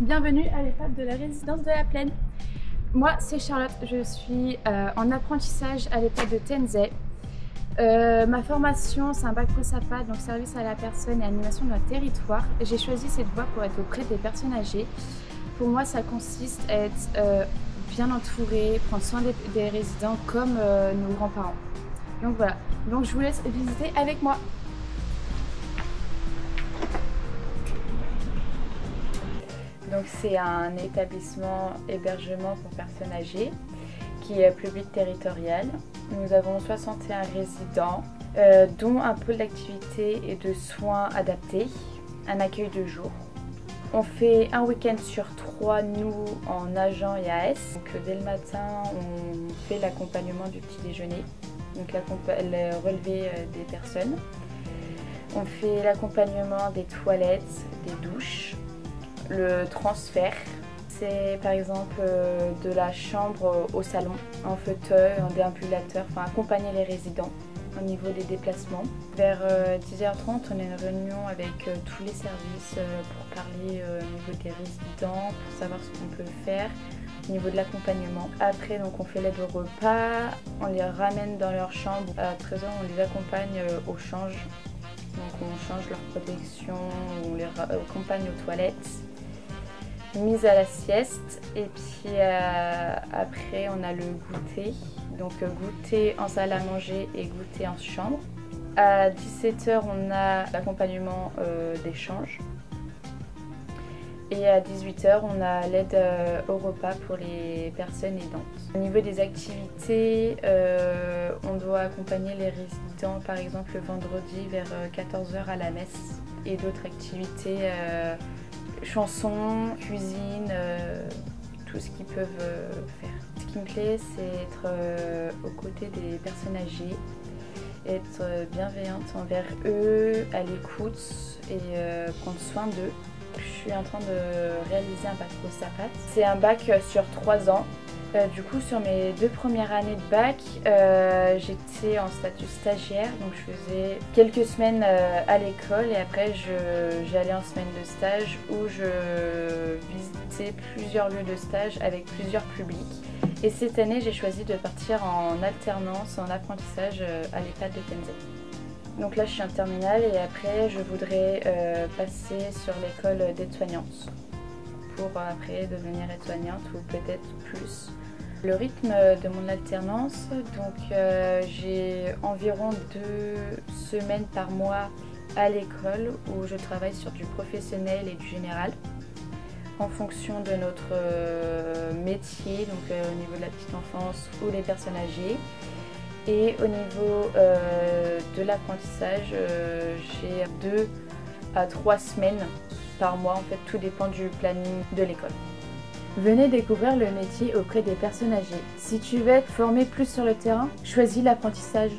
bienvenue à l'étape de la résidence de la Plaine. Moi c'est Charlotte, je suis en apprentissage à l'étape de TNZ. Ma formation c'est un bac pro SAPA, donc service à la personne et animation de notre territoire. J'ai choisi cette voie pour être auprès des personnes âgées. Pour moi ça consiste à être bien entouré, prendre soin des résidents comme nos grands-parents. Donc voilà, donc je vous laisse visiter avec moi. Donc c'est un établissement hébergement pour personnes âgées qui est public territorial. Nous avons 61 résidents, dont un pôle d'activité et de soins adaptés, un accueil de jour. On fait un week-end sur 3, nous, en agent et AS. Donc dès le matin, on fait l'accompagnement du petit déjeuner, donc le relevé des personnes. On fait l'accompagnement des toilettes, des douches. Le transfert, c'est par exemple de la chambre au salon, en fauteuil, en déambulateur, enfin accompagner les résidents au niveau des déplacements. Vers 10h30, on a une réunion avec tous les services pour parler au niveau des résidents, pour savoir ce qu'on peut faire au niveau de l'accompagnement. Après, donc, on fait l'aide au repas, on les ramène dans leur chambre. À 13h, on les accompagne au change. Donc on change leur protection, on les accompagne aux toilettes. Mise à la sieste et puis après on a le goûter, donc goûter en salle à manger et goûter en chambre. À 17h on a l'accompagnement d'échange et à 18h on a l'aide au repas pour les personnes aidantes. Au niveau des activités, on doit accompagner les résidents par exemple le vendredi vers 14h à la messe et d'autres activités chansons, cuisine, tout ce qu'ils peuvent faire. Ce qui me plaît, c'est être aux côtés des personnes âgées, être bienveillante envers eux, à l'écoute et prendre soin d'eux. Je suis en train de réaliser un bac pro SAPA. C'est un bac sur 3 ans. Du coup, sur mes 2 premières années de bac, j'étais en statut stagiaire, donc je faisais quelques semaines à l'école et après j'allais en semaine de stage où je visitais plusieurs lieux de stage avec plusieurs publics. Et cette année, j'ai choisi de partir en alternance, en apprentissage à l'EHPAD de TNZ. Donc là, je suis en terminale et après, je voudrais passer sur l'école d'aide-soignante pour après devenir aide-soignante ou peut-être plus. Le rythme de mon alternance, donc j'ai environ 2 semaines par mois à l'école où je travaille sur du professionnel et du général en fonction de notre métier, donc au niveau de la petite enfance ou les personnes âgées. Et au niveau de l'apprentissage, j'ai 2 à 3 semaines par mois, en fait tout dépend du planning de l'école. Venez découvrir le métier auprès des personnes âgées. Si tu veux être formé plus sur le terrain, choisis l'apprentissage.